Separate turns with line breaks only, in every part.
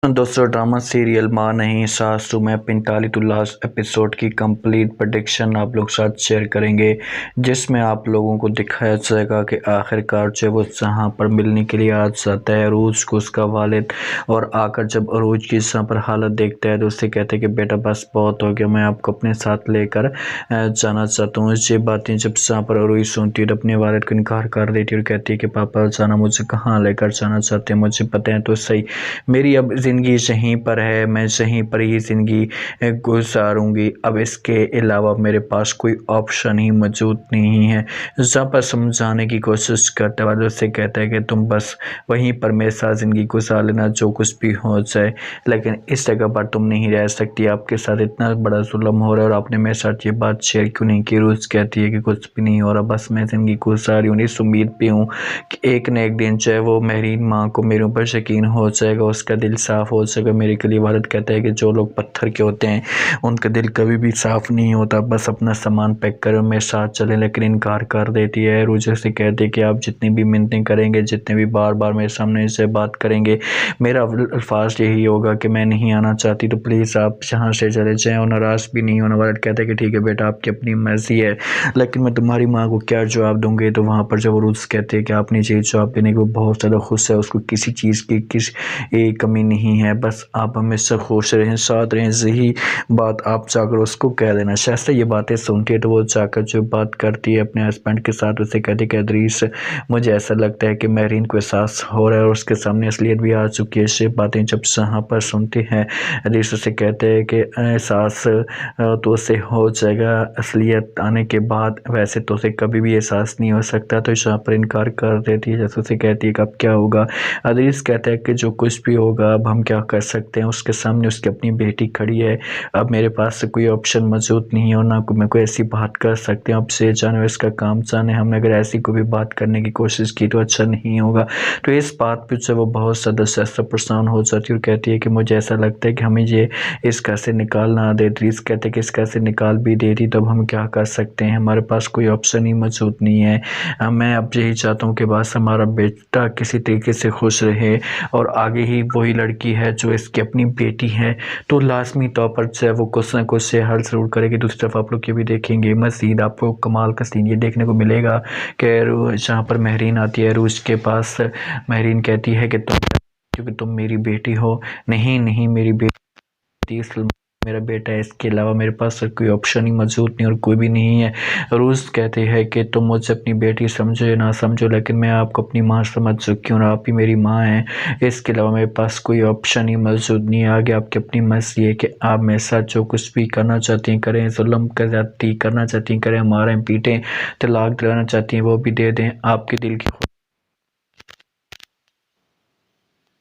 دوستو drama serial ماں نہیں ساسو میں 45 لاسٹ ایپیسوڈ کی کمپلیٹ پریڈکشن آپ لوگ ساتھ شیئر کریں گے، جس میں آپ لوگوں کو دکھایا جائے گا کہ آخر کار جب وہ جہاں پر ملنے کے لیے آ جاتا ہے عروج کو اس کا والد، اور آ کر جب عروج کی جہاں پر حالت دیکھتا ہے تو اس سے کہتے ہیں کہ بیٹا بس بہت ہو گیا، میں آپ کو اپنے ساتھ لے کر جانا چاہتا ہوں۔ یہ باتیں جب جہاں پر عروج سنتی ہے تو اپنے والد کو انکار کر دیتی ہے اور کہتی ہے کہ پاپا جانا مجھے کہاں لے کر جانا چاہتے ہیں، مجھے پتہ ہے تو صحیح، میری اب زندگی یہیں پر ہے، میں یہیں پر ہی زندگی گزاروں گی، اب اس کے علاوہ میرے پاس کوئی آپشن ہی موجود نہیں ہے۔ جہاں پر سمجھانے کی کوشش کرتا ہے، والد سے کہتا ہے کہ تم بس وہیں پر میرے ساتھ زندگی گزار لینا، جو کچھ بھی ہو جائے، لیکن اس جگہ پر تم نہیں رہ سکتی، آپ کے ساتھ اتنا بڑا ظلم ہو رہا ہے اور آپ نے میرے ساتھ یہ بات شیئر کیوں نہیں کی۔ روز کہتی ہے کہ کچھ بھی نہیں ہو رہا، بس میں زندگی گزار رہی ہوں، اس امید پہ ہوں کہ ایک نہ ایک دن چاہے وہ مہرین ماں کو میرے اوپر یقین ہو جائے گا، اس کا دل صاف ہو جائے گا میرے کے لیے۔ والد کہتا ہے کہ جو لوگ پتھر کے ہوتے ہیں ان کا دل کبھی بھی صاف نہیں ہوتا، بس اپنا سامان پیک کرو میرے ساتھ چلیں، لیکن انکار کر دیتی ہے۔ روز سے کہتے ہیں کہ آپ جتنی بھی منتیں کریں گے، جتنے بھی بار بار میرے سامنے سے بات کریں گے، میرا الفاظ یہی ہوگا کہ میں نہیں آنا چاہتی، تو پلیز آپ یہاں سے چلے جائیں اور ناراض بھی نہیں ہونا۔ والد کہتا ہے کہ ٹھیک ہے بیٹا، آپ کی اپنی مرضی ہے، لیکن میں تمہاری ماں کو کیا جواب دوں گی؟ تو وہاں پر جب روز کہتے ہیں کہ آپ نے یہ جواب دینے کو بہت زیادہ خوش ہے، اس کو کسی چیز کی کسی کمی نہیں ہے، بس آپ ہمیشہ خوش رہیں، ساتھ رہیں، یہی بات آپ جا کر اس کو کہہ دینا۔ شائستہ یہ باتیں سنتی ہے تو وہ جا کر جو بات کرتی ہے اپنے ہسبینڈ کے ساتھ، اسے کہتی ہے کہ ادریس مجھے ایسا لگتا ہے کہ مہرین کو احساس ہو رہا ہے اور اس کے سامنے اصلیت بھی آ چکی ہے۔ یہ باتیں جب جہاں پر سنتی ہیں ادریس اسے کہتے ہیں کہ احساس تو اسے ہو جائے گا اصلیت آنے کے بعد، ویسے تو اسے کبھی بھی احساس نہیں ہو سکتا، تو یہاں پر انکار کر دیتی ہے۔ جیسے اسے کہتی ہے کہ اب کیا ہوگا؟ ادریس کہتا ہے کہ جو کچھ بھی ہوگا اب ہم کیا کر سکتے ہیں، اس کے سامنے اس کی اپنی بیٹی کھڑی ہے، اب میرے پاس کوئی آپشن موجود نہیں ہے اور نہ میں کوئی ایسی بات کر سکتے ہیں، اب سے جانے اس کا کام جانے، ہم نے اگر ایسی کوئی بھی بات کرنے کی کوشش کی تو اچھا نہیں ہوگا۔ تو اس بات پہ جو وہ بہت زیادہ شائستہ پریشان ہو جاتی ہے اور کہتی ہے کہ مجھے ایسا لگتا ہے کہ ہمیں یہ اس گھر سے نکال نہ دے۔ ادریس کہتے ہیں کہ اس گھر سے نکال بھی دیتی تو اب ہم کیا کر سکتے ہیں، ہمارے پاس کوئی آپشن ہی موجود نہیں ہے، میں اب یہی چاہتا ہوں کہ بس ہمارا بیٹا کسی طریقے سے خوش رہے، اور آگے ہی وہی لڑکی ہے جو اس کی اپنی بیٹی ہے تو لازمی طور پر جو ہے وہ کچھ نہ کچھ سے حل ضرور کرے گی۔ دوسری طرف آپ لوگ یہ بھی دیکھیں گے، مزید آپ کو کمال کا سین یہ دیکھنے کو ملے گا کہ جہاں پر مہرین آتی ہے عروج کے پاس، مہرین کہتی ہے کہ کیونکہ تم میری بیٹی ہو، نہیں میری بیٹی سلمان میرا بیٹا ہے، اس کے علاوہ میرے پاس کوئی آپشن ہی موجود نہیں اور کوئی بھی نہیں ہے۔ عروج کہتے ہیں کہ تم مجھے اپنی بیٹی سمجھو یا نہ سمجھو، لیکن میں آپ کو اپنی ماں سمجھ چکی ہوں اور آپ ہی میری ماں ہیں، اس کے علاوہ میرے پاس کوئی آپشن ہی موجود نہیں ہے، آگے آپ کی اپنی مرضی ہے کہ آپ میرے ساتھ جو کچھ بھی کرنا چاہتی ہیں کریں، ظلم کا زیادتی کرنا چاہتی ہیں کریں، ماریں پیٹیں، طلاق دلانا چاہتی ہیں وہ بھی دے دیں، آپ کے دل کی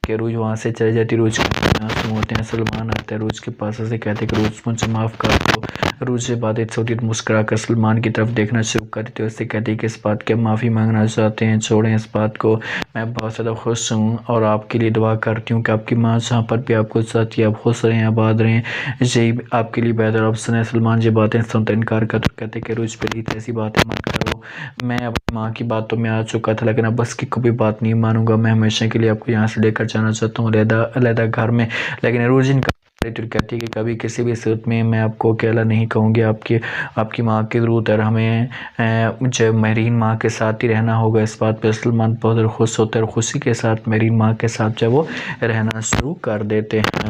کہ روج وہاں سے چلے جاتی۔ روج کے آنسو ہوتے ہیں، سلمان آتا ہے روج کے پاس، اسے کہتے ہیں کہ روج مجھے معاف کر دو۔ روج سے باتیں چھوٹی مسکرا کر سلمان کی طرف دیکھنا شروع کر دیتے، اسے کہتے ہیں کہ اس بات کے معافی مانگنا چاہتے ہیں، چھوڑیں اس بات کو، میں بہت زیادہ خوش ہوں اور آپ کے لیے دعا کرتی ہوں کہ آپ کی ماں جہاں پر بھی آپ کو چاہتی ہے آپ خوش رہیں، آباد رہیں، یہی آپ کے لیے بہتر آپشن ہے۔ سلمان یہ باتیں سنتا انکار کرتے کہتے کہ روج پلیز ایسی باتیں مت کرو، میں اپنی ماں کی باتوں میں آ چکا تھا لیکن اب بس کی کوئی بات نہیں مانوں گا، میں ہمیشہ کے لیے آپ کو یہاں سے لے کر جانا چاہتا ہوں علیحدہ گھر میں، لیکن روز ان کا کہتی ہے کہ کبھی کسی بھی صورت میں میں آپ کو اکیلا نہیں کہوں گی، آپ کی ماں کی ضرورت ہے، ہمیں جو مہرین ماں کے ساتھ ہی رہنا ہوگا۔ اس بات پہ سلمان بہت خوش ہوتا ہے اور خوشی کے ساتھ مہرین ماں کے ساتھ جو وہ رہنا شروع کر دیتے ہیں۔